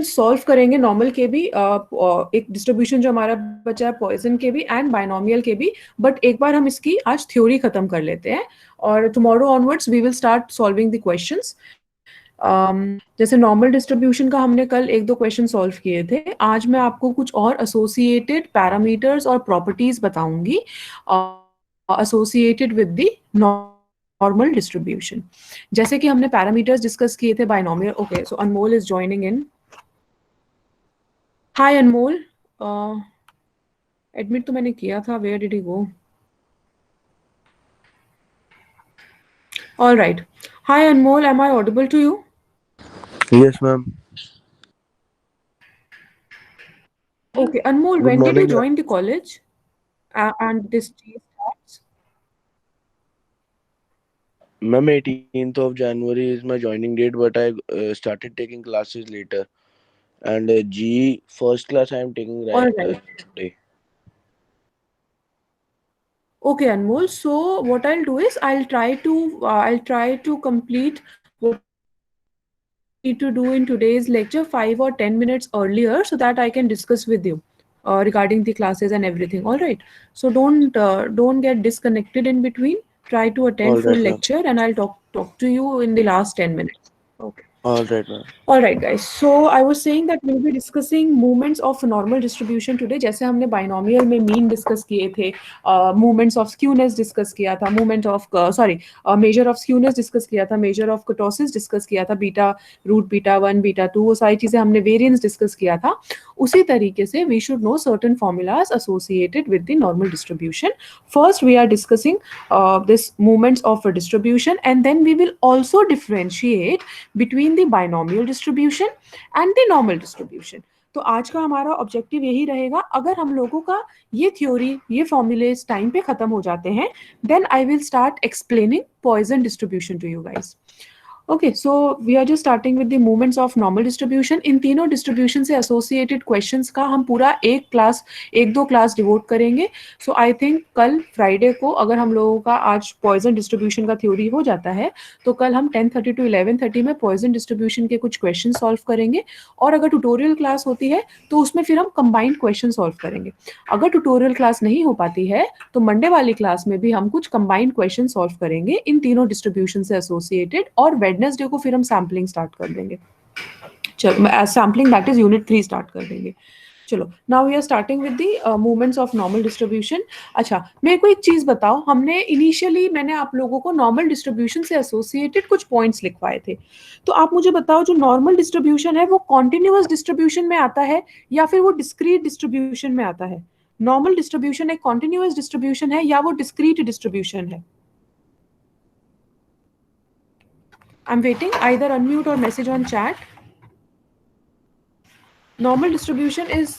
Solve करेंगे normal के भी, एक डिस्ट्रीब्यूशन जो हमारा बचा है पॉइसन के भी एंड बायनोमियल के भी, बट एक बार हम इसकी आज थ्योरी खत्म कर लेते हैं और tomorrow onwards we will start solving the questions. जैसे नॉर्मल डिस्ट्रीब्यूशन का हमने कल एक दो क्वेश्चन सॉल्व किए थे, आज मैं आपको कुछ और एसोसिएटेड पैरामीटर्स और प्रॉपर्टीज बताऊंगी associated with the normal distribution. जैसे कि हमने पैरामीटर्स डिस्कस किए थे binomial. Okay, so Anmol is joining in. Hi Anmol, admit तो मैंने किया था, where did he go? All right, hi Anmol, am I audible to you? Yes, ma'am. Okay, Anmol, Good when did you morning. join the college? And this starts? Ma'am, 18th of January is my joining date, but I started taking classes later. And G first class I am taking All right right. today. Okay, Anmol. So what I'll do is I'll try to complete what need to do in today's lecture 5 or 10 minutes earlier so that I can discuss with you regarding the classes and everything. All right. So don't get disconnected in between. Try to attend All full right, ma'am. lecture, and I'll talk to you in the last 10 minutes. Okay. All right, ma'am. All right, guys. So I was saying that we'll be discussing movements of normal distribution today. जैसे हमने binomial में mean discuss किए थे, movements of skewness discuss किया था, measure of skewness discuss किया था, measure of kurtosis discuss किया था, beta root beta 1, beta 2, वो सारी चीजें हमने variance discuss किया था। उसी तरीके से we should know certain formulas associated with the normal distribution. First, we are discussing this movements of a distribution, and then we will also differentiate between the binomial distribution and the normal distribution. तो आज का हमारा objective यही रहेगा। अगर हम लोगों का ये थ्योरी, ये फॉर्मूलेज टाइम पे खत्म हो जाते हैं, then I will start explaining Poisson distribution to you guys. Okay, so we are just starting with the movements of normal distribution. इन तीनों डिस्ट्रीब्यूशन से एसोसिएटेड क्वेश्चंस का हम पूरा एक दो क्लास डिवोट करेंगे। सो आई थिंक कल फ्राइडे को अगर हम लोगों का आज पॉइजन डिस्ट्रीब्यूशन का थ्योरी हो जाता है तो कल हम 10:30 to 11:30 में पॉइजन डिस्ट्रीब्यूशन के कुछ क्वेश्चन सॉल्व करेंगे, और अगर ट्यूटोरियल क्लास होती है तो उसमें फिर हम कंबाइंड क्वेश्चन सॉल्व करेंगे। अगर ट्यूटोरियल क्लास नहीं हो पाती है तो मंडे वाली क्लास में भी हम कुछ कंबाइंड क्वेश्चन सॉल्व करेंगे इन तीनों डिस्ट्रीब्यूशन से एसोसिएटेड, और वेडनेसडे को फिर हम सैम्पलिंग स्टार्ट कर देंगे। चलो, sampling that is unit 3 start कर देंगे। चलो, now we are starting with the movements of normal distribution. अच्छा, मेरे को एक चीज बताओ, मैंने आप लोगों को नॉर्मल डिस्ट्रीब्यूशन से एसोसिएटेड कुछ पॉइंट्स लिखवाए थे, तो आप मुझे बताओ जो नॉर्मल डिस्ट्रीब्यूशन है वो कॉन्टिन्यूअस डिस्ट्रीब्यूशन में आता है या फिर वो डिस्क्रीट डिस्ट्रीब्यूशन में आता है? नॉर्मल डिस्ट्रीब्यूशन एक कॉन्टिन्यूअस डिस्ट्रीब्यूशन है या वो डिस्क्रीट डिस्ट्रीब्यूशन है? I am waiting, either unmute और message on chat. Normal distribution is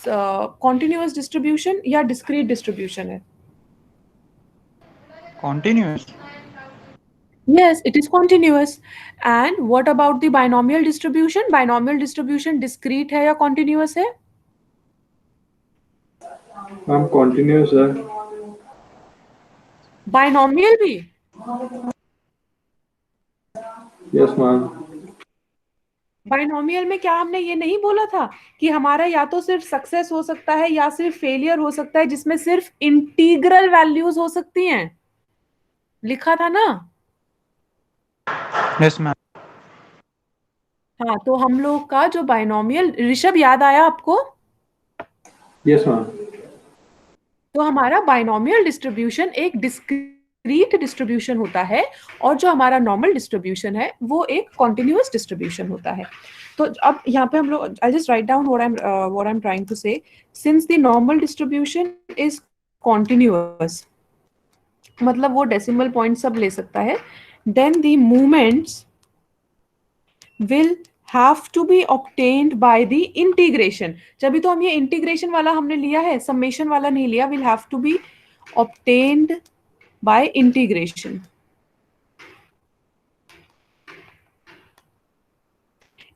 continuous distribution या डिस्क्रीट डिस्ट्रीब्यूशन है? Continuous. Yes, it is continuous. And what about the binomial distribution? Binomial distribution discrete है या continuous है? Ma'am continuous है। Binomial भी? Yes ma'am. Binomial में क्या हमने ये नहीं बोला था कि हमारा या तो सिर्फ सक्सेस हो सकता है या सिर्फ फेलियर हो सकता है, जिसमें सिर्फ इंटीग्रल वैल्यूज हो सकती हैं? लिखा था ना? Yes, ma'am. हाँ, तो हम लोग का जो बाइनोमियल, ऋषभ याद आया आपको? Yes ma'am. तो हमारा बाइनोमियल डिस्ट्रीब्यूशन एक डिस्क्रीट डिस्ट्रीब्यूशन होता है, और जो हमारा नॉर्मल डिस्ट्रीब्यूशन है वो एक कॉन्टिन्यूअस डिस्ट्रीब्यूशन होता है। तो अब यहाँ पे हम लोग, I just write down what I am trying to say. Since the normal distribution is continuous, मतलब वो डेसिमल पॉइंट सब ले सकता है, then the movements will have to be obtained by the integration। जब तो हम ये इंटीग्रेशन वाला हमने लिया है, समेशन वाला नहीं लिया। will have to be obtained by integration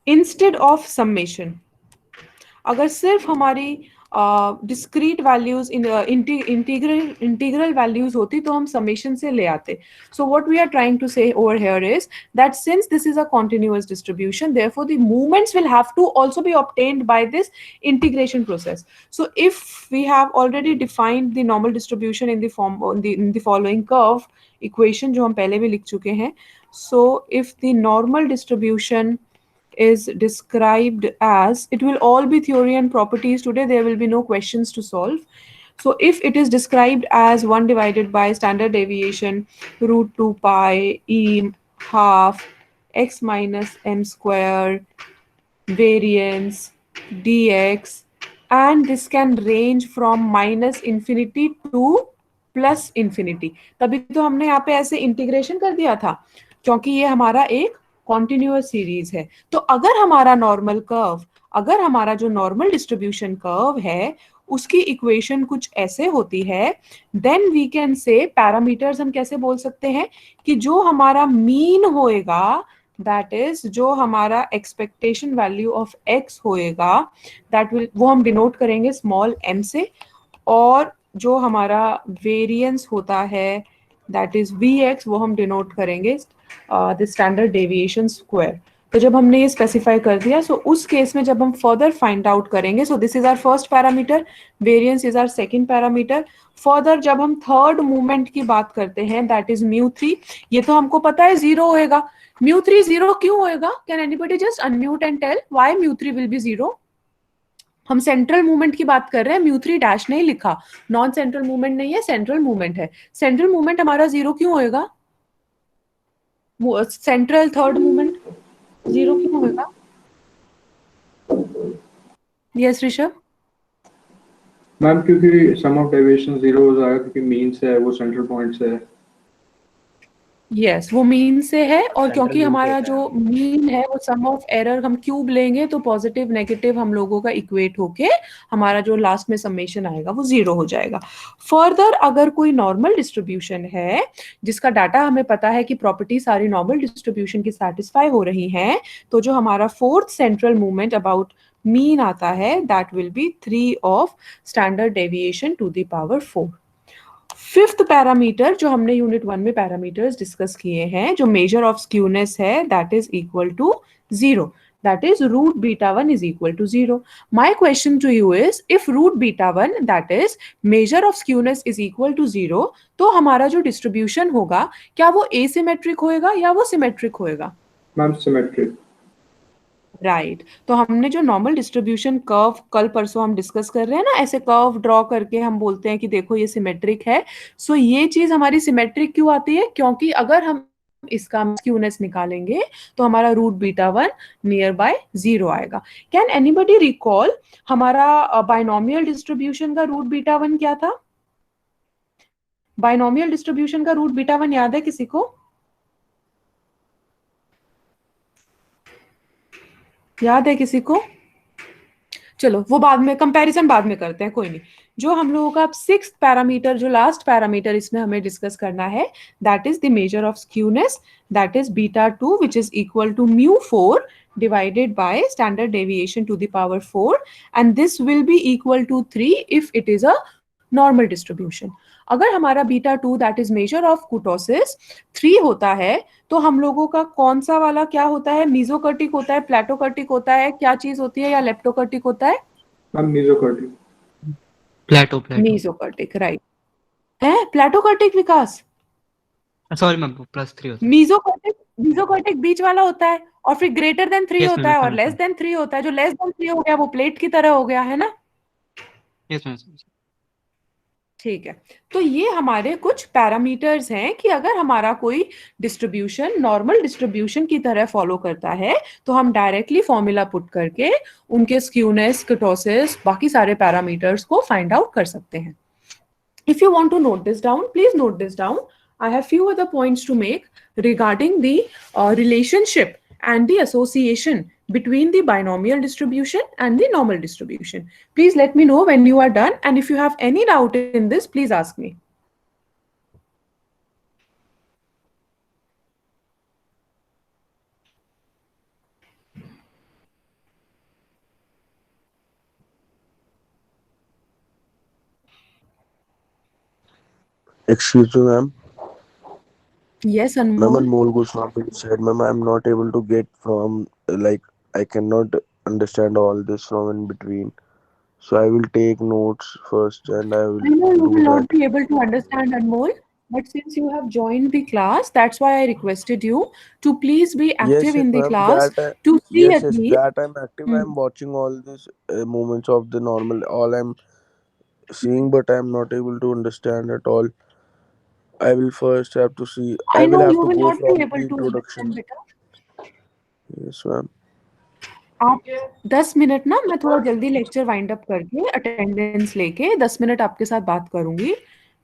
instead of summation। अगर सिर्फ हमारी discrete values in integral values होती तो हम summation से ले आते. So what we are trying to say over here is that since this is a continuous distribution, therefore the movements will have to also be obtained by this integration process. So if we have already defined the normal distribution in the form in the following curve equation जो हम पहले भी लिख चुके हैं. So if the normal distribution is described as, it will all be theory and properties today, there will be no questions to solve. So if it is described as 1 divided by standard deviation root 2 pi e half x minus m square variance dx, and this can range from minus infinity to plus infinity, तभी तो हमने यहाँ पे ऐसे integration कर दिया था क्योंकि ये हमारा एक कॉन्टिन्यूअस सीरीज है. तो अगर हमारा नॉर्मल कर्व, अगर हमारा जो नॉर्मल डिस्ट्रीब्यूशन कर्व है उसकी इक्वेशन कुछ ऐसे होती है, then we can say parameters हम कैसे बोल सकते हैं कि जो हमारा मीन होएगा, दैट इज जो हमारा एक्सपेक्टेशन वैल्यू ऑफ एक्स होएगा, दैट विल, वो हम डिनोट करेंगे स्मॉल m से, और जो हमारा वेरिएंस होता है दैट इज Vx, वो हम डिनोट करेंगे द स्टैंडर्ड डेविएशन स्क्वायर. तो जब हमने ये स्पेसिफाई कर दिया, सो उस केस में जब हम फर्दर फाइंड आउट करेंगे, so this is our first parameter, variance is our second parameter. Further जब हम थर्ड मूवमेंट की बात करते हैं दैट इज μ3, ये तो हमको पता है 0 होएगा. μ3 0 क्यों होएगा? Can anybody just unmute and tell why μ3 will be 0? हम सेंट्रल मूवमेंट की बात कर रहे हैं, μ3 डैश नहीं लिखा, नॉन सेंट्रल मूवमेंट नहीं है, सेंट्रल मूवमेंट है. सेंट्रल मूवमेंट हमारा 0 क्यों होएगा? सेंट्रल थर्ड मूवमेंट 0 क्यों होएगा? यस ऋषभ. मैम क्योंकि सम ऑफ डेविएशन 0 हो जाएगा क्योंकि मीन से है, वो सेंट्रल पॉइंट से है. यस वो मीन से है, और सेंट्रल क्योंकि मीन हमारा से जो है. मीन है वो सम ऑफ एरर, हम क्यूब लेंगे तो पॉजिटिव नेगेटिव हम लोगों का इक्वेट होके हमारा जो लास्ट में समेशन आएगा वो 0 हो जाएगा. फर्दर अगर कोई नॉर्मल डिस्ट्रीब्यूशन है जिसका डाटा हमें पता है कि प्रॉपर्टी सारी नॉर्मल डिस्ट्रीब्यूशन की सेटिस्फाई हो रही हैं, तो जो हमारा fourth central movement about mean आता है that will be 3 of standard deviation to the power 4. Fifth parameter जो हमने यूनिट 1 में पैरामीटर्स डिस्कस किए हैं, जो मेजर ऑफ स्क्यूनेस है, that is equal to 0, that is root beta 1 is equal to 0. My question to you is, if root beta 1 that is measure of skewness is equal to 0, तो हमारा जो distribution होगा क्या वो asymmetric होएगा या वो symmetric होएगा? Ma'am symmetric. राइट. तो हमने जो नॉर्मल डिस्ट्रीब्यूशन कर्व कल परसों हम डिस्कस कर रहे हैं ना, ऐसे कर्व ड्रॉ करके हम बोलते हैं कि देखो ये सिमेट्रिक है. सो ये चीज हमारी सिमेट्रिक क्यों आती है? क्योंकि अगर हम इसका स्क्यूनेस निकालेंगे तो हमारा रूट बीटा 1 नियर बाय 0 आएगा. कैन एनीबडी रिकॉल हमारा बाइनोमियल डिस्ट्रीब्यूशन का रूट बीटा 1 क्या था? बाइनोमियल डिस्ट्रीब्यूशन का रूट बीटा 1 याद है किसी को? याद है किसी को? चलो वो बाद में कंपैरिजन बाद में करते हैं, कोई नहीं. जो हम लोगों का सिक्स्थ पैरामीटर, जो लास्ट पैरामीटर इसमें हमें डिस्कस करना है, that is the measure of skewness, that is beta 2 which is equal to μ4 divided by standard deviation to the power 4, and this will be equal to 3 if it is a normal distribution. अगर हमारा beta 2 that is measure of kurtosis 3 होता है, तो हम लोगों का कौन सा वाला क्या होता है? मीजोकर्टिक होता है, प्लेटोकर्टिक होता है, क्या चीज होती है, या लेप्टोकर्टिक होता है? मैम मीजोकर्टिक. प्लेटो मीजोकर्टिक, राइट है. प्लेटोकर्टिक विकास, सॉरी मैम +3 होता है. मीजोकर्टिक, मीजोकर्टिक बीच वाला होता है, और फिर ग्रेटर देन 3 यस होता मैम है, और समझ लेस देन 3 होता है. जो लेस देन 3 हो गया वो प्लेट की तरह हो गया है ना. Yes ma'am. ठीक है. तो ये हमारे कुछ पैरामीटर्स हैं कि अगर हमारा कोई डिस्ट्रीब्यूशन नॉर्मल डिस्ट्रीब्यूशन की तरह फॉलो करता है तो हम डायरेक्टली फॉर्मूला पुट करके उनके स्क्यूनेस, कुटोसिस, बाकी सारे पैरामीटर्स को फाइंड आउट कर सकते हैं. If you want to note this down, please note this down. I have few other points to make regarding the relationship and the association between the binomial distribution and the normal distribution. Please let me know when you are done, and if you have any doubt in this, please ask me. Excuse me, ma'am. Yes, Ma'am, Anmol. Anmol Goswami said, ma'am, I'm not able to get from, like, I cannot understand all this from in between. So I will take notes first and I I will know you will do that. not be able to understand, Anmol, but since you have joined the class, that's why I requested you to please be Yes, active yes, in the ma'am. class to see Yes, at yes, least. that I'm active. Hmm. I'm watching all these moments of the normal. All I'm seeing, but I'm not able to understand at all. I will first have to see. I I will know have you to will go not be from able the to introduction. understand, beta. Yes, ma'am. आप 10 minute ना मैं थोड़ा जल्दी lecture wind up करके attendance लेके 10 minute आपके साथ बात करूंगी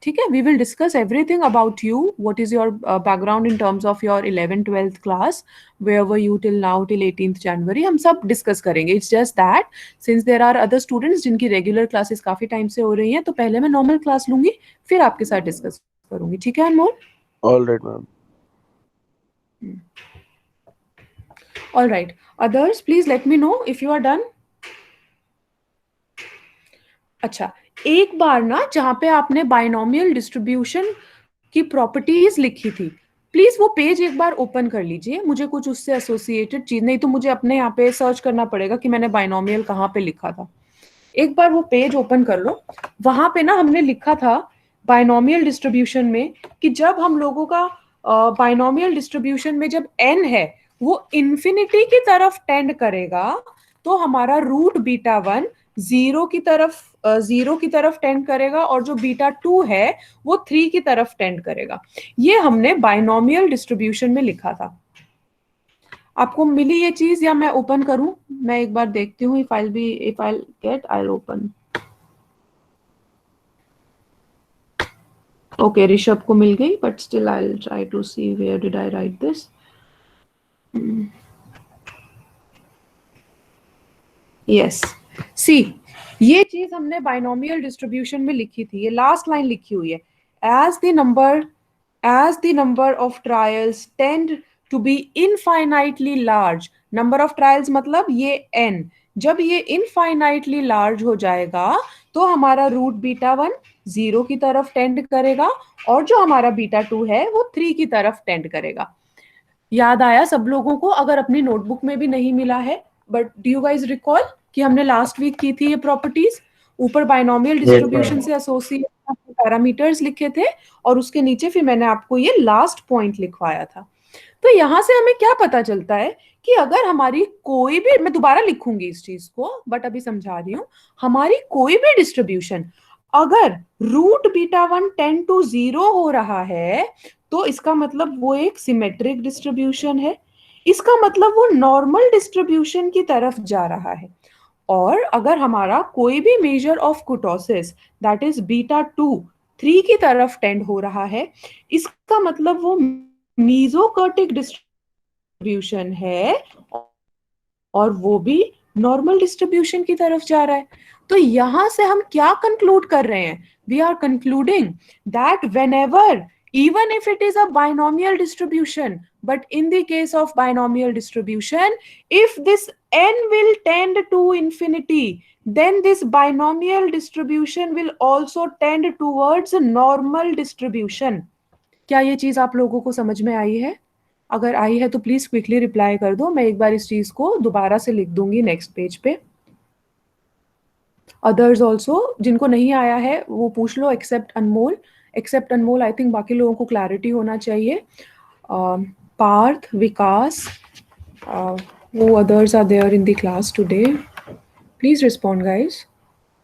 ठीक है we will discuss everything about you what is your background in terms of your 11th 12th class where you till now till 18th January हम सब डिस्कस करेंगे it's just that since there are other students जिनकी regular classes काफी time से हो रही हैं तो पहले मैं नॉर्मल क्लास लूंगी फिर आपके साथ डिस्कस करूंगी ठीक है Anmol All right, ma'am. All right others please let me know if you are done अच्छा एक बार ना जहां पे आपने बाइनोमियल डिस्ट्रीब्यूशन की प्रॉपर्टीज लिखी थी प्लीज वो पेज एक बार ओपन कर लीजिए मुझे कुछ उससे एसोसिएटेड चीज नहीं तो मुझे अपने यहाँ पे सर्च करना पड़ेगा कि मैंने बाइनोमियल कहाँ पे लिखा था एक बार वो पेज ओपन कर लो वहां पे ना हमने लिखा था बाइनोमियल डिस्ट्रीब्यूशन में कि जब हम लोगों का बाइनोमियल डिस्ट्रीब्यूशन में जब n है वो इन्फिनिटी की तरफ टेंड करेगा तो हमारा रूट बीटा वन जीरो की तरफ टेंड करेगा और जो बीटा टू है वो 3 की तरफ टेंड करेगा ये हमने बाइनोमियल डिस्ट्रीब्यूशन में लिखा था आपको मिली ये चीज या मैं ओपन करूं मैं एक बार देखती हूँ if I get I open okay Rishabh को मिल गई but still I try to see where did I write this yes see ये चीज हमने बाइनोमियल डिस्ट्रीब्यूशन में लिखी थी ये लास्ट लाइन लिखी हुई है as the number of trials tend to be infinitely large number of trials मतलब ये n जब ये infinitely large हो जाएगा तो हमारा रूट बीटा वन 0 की तरफ टेंड करेगा और जो हमारा बीटा टू है वो 3 की तरफ टेंड करेगा याद आया सब लोगों को अगर अपनी नोटबुक में भी नहीं मिला है but do you guys recall कि हमने लास्ट वीक की थी ये प्रॉपर्टीज ऊपर बाइनोमियल Yes, डिस्ट्रीब्यूशन ma'am. से एसोसिएट पैरामीटर्स लिखे थे और उसके नीचे फिर मैंने आपको ये लास्ट पॉइंट लिखवाया था तो यहां से हमें क्या पता चलता है कि अगर हमारी कोई भी मैं दोबारा लिखूंगी इस चीज को बट अभी समझा रही हूं हमारी कोई भी डिस्ट्रीब्यूशन अगर रूट बीटा वन 10 to 0 हो रहा है तो इसका मतलब वो एक सिमेट्रिक डिस्ट्रीब्यूशन है इसका मतलब वो नॉर्मल डिस्ट्रीब्यूशन की तरफ जा रहा है और अगर हमारा कोई भी measure of kurtosis that is beta two 3 की तरफ टेंड हो रहा है इसका मतलब वो मीजोकर्टिक डिस्ट्रीब्यूशन है और वो भी नॉर्मल डिस्ट्रीब्यूशन की तरफ जा रहा है तो यहां से हम क्या कंक्लूड कर रहे हैं we are concluding that whenever even if it is a binomial distribution but in the case of binomial distribution if this n will tend to infinity then this binomial distribution will also tend towards normal distribution क्या ये चीज आप लोगों को समझ में आई है अगर आई है तो प्लीज क्विकली रिप्लाई कर दो मैं एक बार इस चीज को दोबारा से लिख दूंगी नेक्स्ट पेज पे अदर्स ऑल्सो जिनको नहीं आया है वो पूछ लो एक्सेप्ट अनमोल आई थिंक बाकी लोगों को क्लैरिटी होना चाहिए पार्थ विकास वो others are there in the class today please respond guys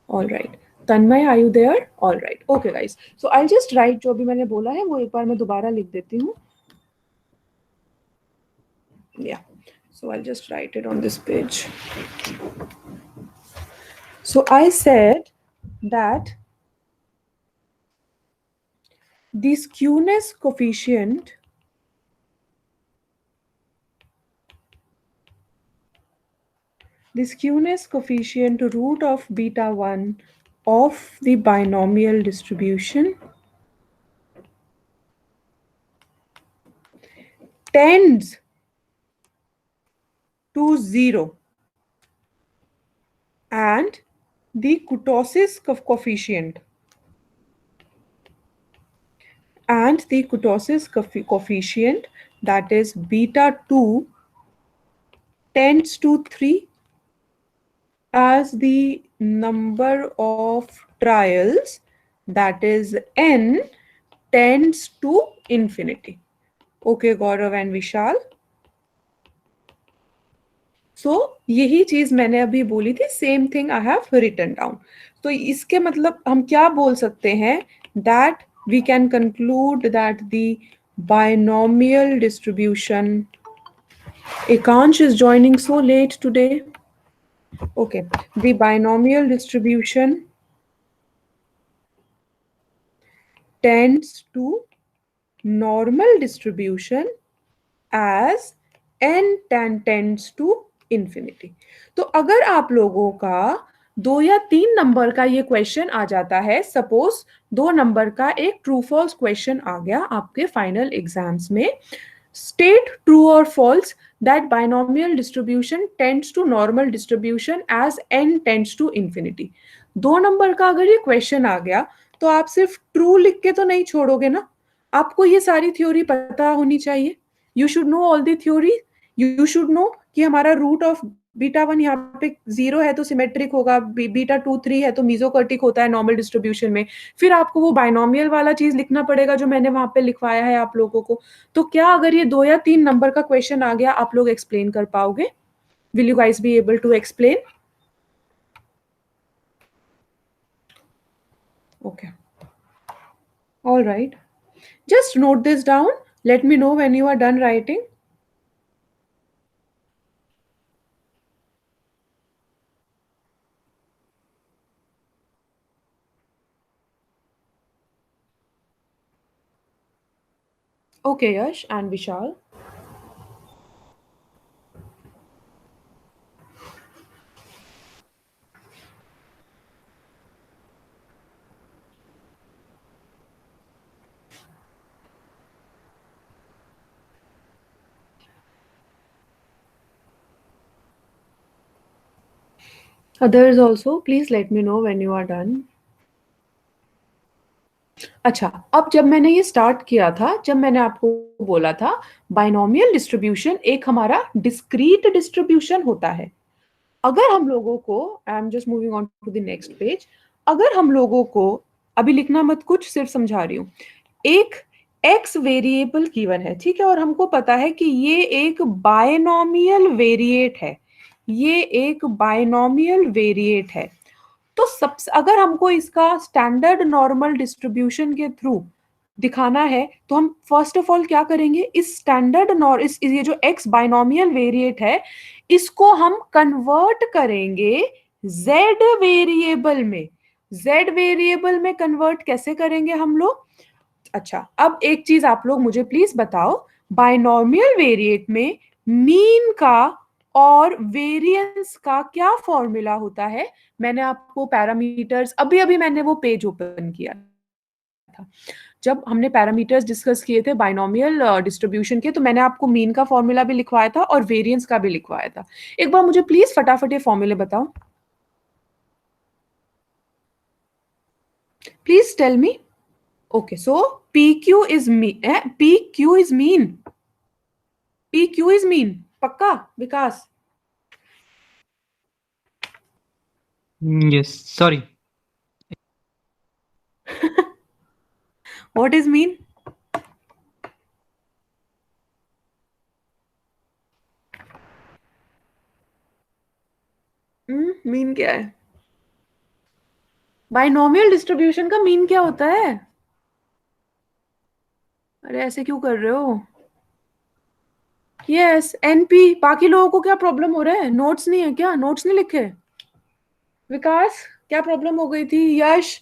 all right Tanmay are you there all right okay guys so I just write जो अभी मैंने बोला है वो एक बार मैं दोबारा लिख देती हूँ yeah so I'll just write it on this page so I said that the skewness coefficient root of beta 1 of the binomial distribution tends to 0 and the kurtosis coefficient and the kurtosis coefficient, that is beta 2, tends to 3 as the number of trials, that is n, tends to infinity. Okay, Gaurav and Vishal. सो यही चीज मैंने अभी बोली थी, same thing I have written down. तो इसके मतलब हम क्या बोल सकते हैं, that we can conclude that the binomial distribution. Ekansh is joining so late today. Okay, the binomial distribution tends to normal distribution as n tends to infinity. तो अगर आप लोगों का 2 या 3 नंबर का ये क्वेश्चन आ जाता है, सपोज 2 नंबर का एक ट्रू फॉल्स क्वेश्चन आ गया आपके फाइनल एग्जाम्स में, state true or false that binomial distribution tends to normal distribution as n tends to infinity. 2 number का अगर ये क्वेश्चन आ गया तो आप सिर्फ ट्रू लिख के तो नहीं छोड़ोगे ना, आपको ये सारी थ्योरी पता होनी चाहिए. You should know all the theory. You should know कि हमारा रूट ऑफ बीटा 1 यहाँ पे 0 है तो सिमेट्रिक होगा, बीटा 2 3 है तो मीजोकर्टिक होता है नॉर्मल डिस्ट्रीब्यूशन में. फिर आपको वो बाइनोमियल वाला चीज लिखना पड़ेगा जो मैंने वहां पे लिखवाया है आप लोगों को. तो क्या अगर ये 2 या 3 नंबर का क्वेश्चन आ गया आप लोग एक्सप्लेन कर पाओगे? Will you guys be able to explain? Okay, all right, just note this down. Let me know when you are done writing. Okay, Yash and Vishal. Others also, please let me know when you are done. अच्छा, अब जब मैंने ये start किया था, जब मैंने आपको बोला था बाइनोमियल डिस्ट्रीब्यूशन एक हमारा डिस्क्रीट डिस्ट्रीब्यूशन होता है. अगर हम लोगों को, I am just moving on to the next page, अगर हम लोगों को, अभी लिखना मत कुछ, सिर्फ समझा रही हूं, एक x वेरिएबल गिवन है, ठीक है, और हमको पता है कि ये एक बायनोमियल वेरिएट है, ये एक बायनोमियल वेरिएट है. तो सब अगर हमको इसका स्टैंडर्ड नॉर्मल डिस्ट्रीब्यूशन के थ्रू दिखाना है तो हम फर्स्ट ऑफ ऑल क्या करेंगे, इस स्टैंडर्ड ये जो x बाइनोमियल वेरिएट है इसको हम कन्वर्ट करेंगे z वेरिएबल में. z वेरिएबल में कन्वर्ट कैसे करेंगे हम लोग? अच्छा, अब एक चीज आप लोग मुझे प्लीज बताओ, बाइनोमियल वेरिएट में मीन का और वेरिएंस का क्या फॉर्मूला होता है? मैंने आपको पैरामीटर्स, अभी अभी मैंने वो पेज ओपन किया था, जब हमने पैरामीटर्स डिस्कस किए थे बाइनोमियल डिस्ट्रीब्यूशन के, तो मैंने आपको मीन का फॉर्मूला भी लिखवाया था और वेरिएंस का भी लिखवाया था. एक बार मुझे प्लीज फटाफट ये फॉर्मूले बताओ, please tell me. Okay, so PQ is mean. PQ is mean. PQ is mean. पक्का विकास? Yes, sorry. What is mean? Mean क्या है? बाइनोमियल डिस्ट्रीब्यूशन का मीन क्या होता है? अरे ऐसे क्यों कर रहे हो? Yes, NP. बाकी लोगों को क्या प्रॉब्लम हो रहा है? नोट्स नहीं है क्या? नोट्स नहीं लिखे? विकास क्या प्रॉब्लम हो गई थी? यश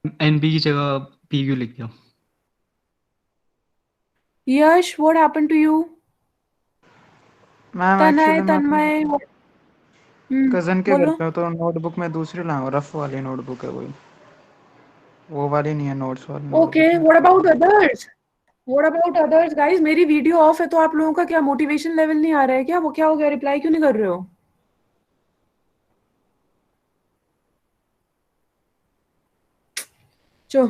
एनपी की जगह पीक्यू लिख दिया. Yash what happened to you? Ma'am Tanay, actually मैं तन्मय, कजन के घर बोलो. पे हूँ तो नोटबुक में दूसरी लाऊं, रफ वाली नोटबुक है कोई, वो वाली नहीं है, नोट्स वाली ओके, नोटबुक है. What about others? What about others guys? मेरी वीडियो ऑफ है तो आप लोगों का क्या मोटिवेशन लेवल नहीं आ रहा है क्या? वो क्या हो गया, रिप्लाई क्यों नहीं कर रहे हो? जो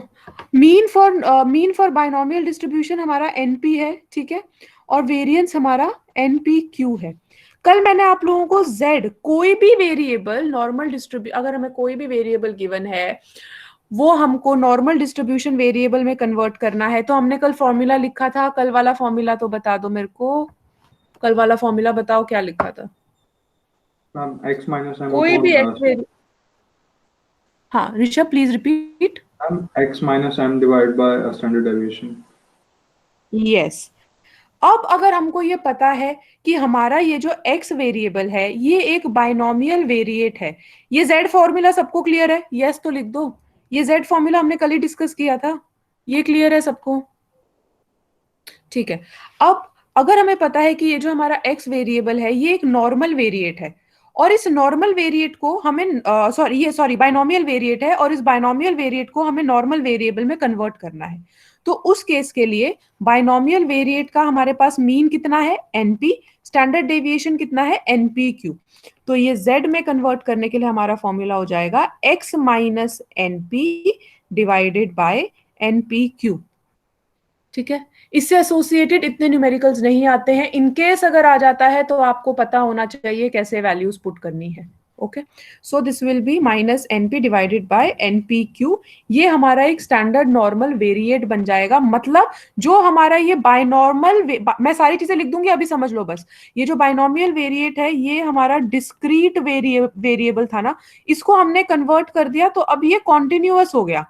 मीन फॉर बाइनोमियल डिस्ट्रीब्यूशन हमारा एनपी है, ठीक है, और वेरिएंस हमारा एनपीक्यू है। कल मैंने आप लोगों को z कोई भी वेरिएबल नॉर्मल डिस्ट्रीब्यू अगर हमें कोई भी वेरिएबल गिवन है वो हमको नॉर्मल डिस्ट्रीब्यूशन वेरिएबल में कन्वर्ट करना है, तो हमने कल फॉर्मूला लिखा था। कल वाला फॉर्मूला तो बता दो मेरे को, कल वाला फॉर्मूला बताओ क्या लिखा था। मैम x माइनस m कोई भी अपॉन हाँ Rishabh please repeat. Ma'am x minus m divide by standard deviation. Yes, अब अगर हमको ये पता है कि हमारा ये जो x वेरिएबल है ये एक बाइनोमियल वेरिएट है, ये z फॉर्मूला सबको क्लियर है? यस तो लिख दो। ये z फॉर्मूला हमने कल ही डिस्कस किया था, ये क्लियर है सबको? ठीक है। अब अगर हमें पता है कि ये जो हमारा x वेरिएबल है ये एक नॉर्मल वेरिएट है, और इस नॉर्मल वेरिएट को हमें सॉरी बाइनोमियल वेरिएट है, और इस बाइनोमियल वेरिएट को हमें नॉर्मल वेरिएबल में कन्वर्ट करना है। तो उस केस के लिए बाइनोमियल वेरिएट का हमारे पास मीन कितना है? एनपी। स्टैंडर्ड डेविएशन कितना है? एनपीक्यू। तो ये z में कन्वर्ट करने के लिए हमारा फॉर्मूला हो जाएगा x minus NP divided by NPQ. ठीक है, इससे एसोसिएटेड इतने न्यूमेरिकल्स नहीं आते हैं। इनकेस अगर आ जाता है तो आपको पता होना चाहिए कैसे वैल्यूज पुट करनी है। Okay, so this will be minus NP divided by NPQ. ये हमारा एक स्टैंडर्ड नॉर्मल वेरिएट बन जाएगा। मतलब जो हमारा ये बाइनॉर्मल मैं सारी चीजें लिख दूंगी, अभी समझ लो बस। ये जो बाइनोमियल वेरिएट है ये हमारा डिस्क्रीट वेरिएबल था ना, इसको हमने कन्वर्ट कर दिया तो अब ये कॉन्टिन्यूअस हो गया।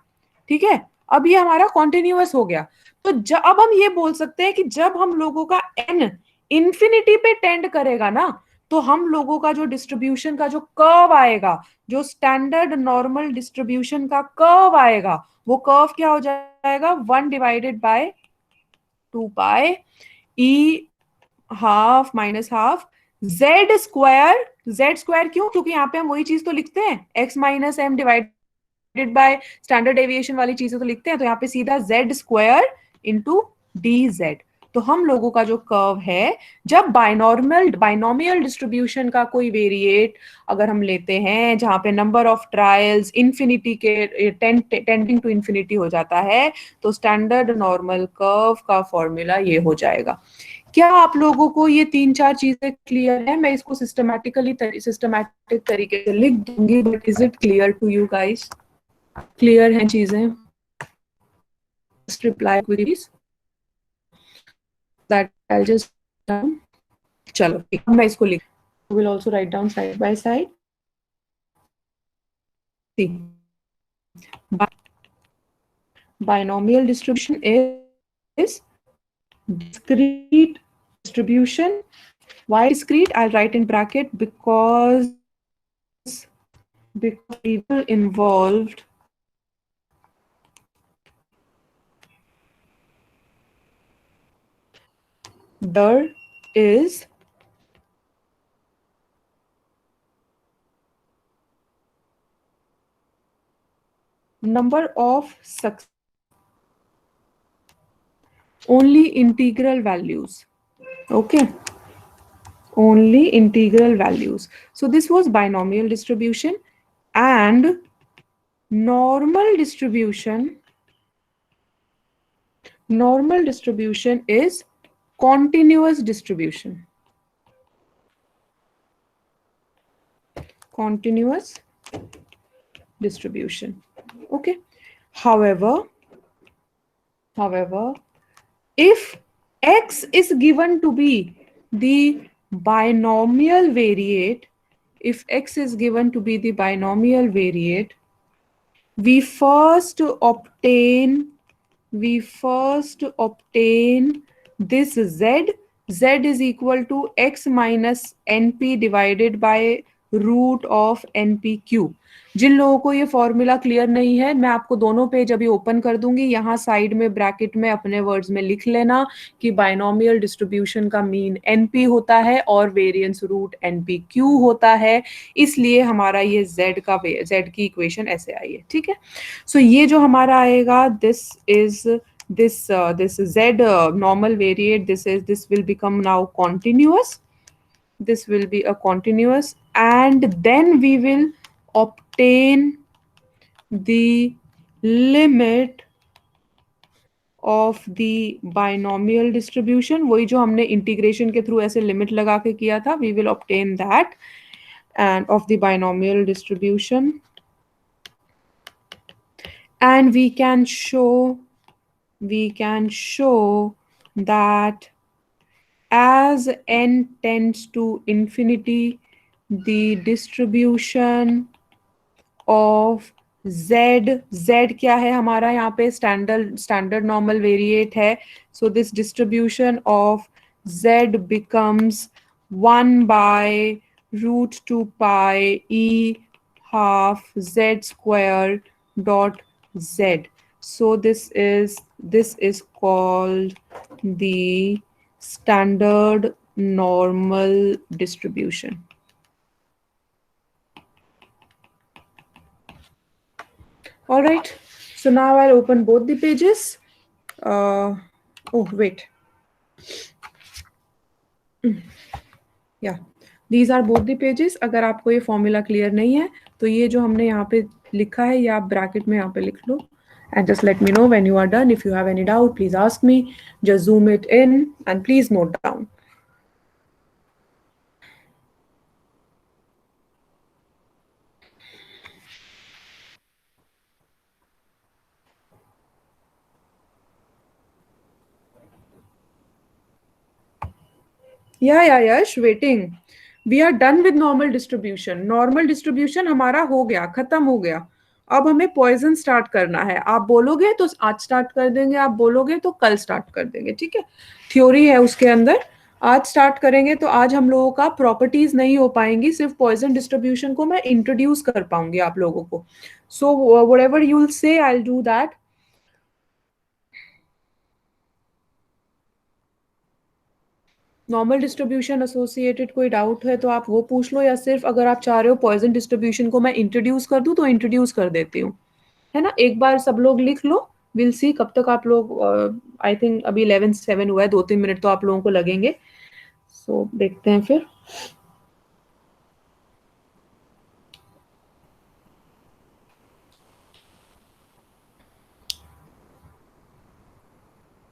ठीक है, अब ये हमारा कॉन्टिन्यूअस हो गया। तो अब हम ये बोल सकते हैं कि जब हम लोगों का n इंफिनिटी पे टेंड करेगा ना, तो हम लोगों का जो डिस्ट्रीब्यूशन का जो कर्व आएगा, जो स्टैंडर्ड नॉर्मल डिस्ट्रीब्यूशन का कर्व आएगा, वो कर्व क्या हो जाएगा? 1 divided by 2 pi E half minus half Z square. Z square क्यों? क्योंकि यहाँ पे हम वही चीज तो लिखते हैं, X minus M divided by standard deviation वाली चीजें तो लिखते हैं, तो यहाँ पे सीधा Z square into D Z. तो हम लोगों का जो कर्व है, जब बाइनोमियल डिस्ट्रीब्यूशन का कोई वेरिएट अगर हम लेते हैं जहां पे नंबर ऑफ ट्रायल्स इंफिनिटी के टेंडिंग टू इंफिनिटी हो जाता है, तो स्टैंडर्ड नॉर्मल कर्व का फॉर्मूला ये हो जाएगा। क्या आप लोगों को ये 3-4 चीजें क्लियर है? मैं इसको सिस्टमैटिक तरीके से लिख दूंगी, but is it clear to you guys? Clear है चीजें? Reply please that I just चलो ठीक, मैं इसको लिख will also write down side by side. See binomial distribution is discrete distribution. Why discrete? I'll write in bracket because people involved there is number of only integral values. Okay, only integral values. So this was binomial distribution, and normal distribution is continuous distribution. Continuous distribution. Okay, however if x is given to be the binomial variate, if x is given to be the binomial variate, we first obtain this z. Z is equal to x minus np divided by root of npq. जिन लोगों को ये formula clear नहीं है, मैं आपको दोनों page अभी ओपन कर दूंगी, यहाँ साइड में ब्रैकेट में अपने वर्ड्स में लिख लेना कि बाइनोमियल डिस्ट्रीब्यूशन का मीन np होता है और वेरिएंस रूट npq होता है, इसलिए हमारा ये z की इक्वेशन ऐसे आई है। ठीक है, सो ये जो हमारा आएगा, this z normal variate, this will become now continuous. This will be a continuous, and then we will obtain the limit of the binomial distribution, वही जो हमने इंटीग्रेशन के थ्रू ऐसे लिमिट लगा के किया था, we will obtain that and of the binomial distribution, and we can show that as n tends to infinity, the distribution of z क्या है हमारा यहाँ पे, standard normal variate है, so this distribution of z becomes 1 by root 2 pi e half z square dot z. So this is called the standard normal distribution. All right, so now I'll open both the pages. Oh wait, yeah, these are both the pages. अगर आपको ये formula clear नहीं है तो ये जो हमने यहाँ पे लिखा है ये आप ब्रैकेट में यहाँ पे लिख लो, and just let me know when you are done. If you have any doubt, please ask me. Just zoom it in and please note down. Yeah, Yash, waiting. We are done with normal distribution. Normal distribution हमारा हो गया, खत्म हो गया. अब हमें poison start करना है. आप बोलोगे तो आज स्टार्ट कर देंगे, आप बोलोगे तो कल स्टार्ट कर देंगे, ठीक है. थ्योरी है उसके अंदर. आज स्टार्ट करेंगे तो आज हम लोगों का प्रॉपर्टीज नहीं हो पाएंगी, सिर्फ पॉइजन डिस्ट्रीब्यूशन को मैं इंट्रोड्यूस कर पाऊंगी आप लोगों को. So whatever you will say I will do that. Normal distribution associated कोई डाउट है तो आप वो पूछ लो, या सिर्फ अगर आप चाह रहे हो पॉइजन डिस्ट्रीब्यूशन को मैं इंट्रोड्यूस कर दूं तो इंट्रोड्यूस कर देती हूँ, है ना. एक बार सब लोग लिख लो, विल सी कब तक आप लोग. आई थिंक अभी 11:07 हुआ है, 2-3 मिनट तो आप लोगों को लगेंगे. सो देखते हैं फिर.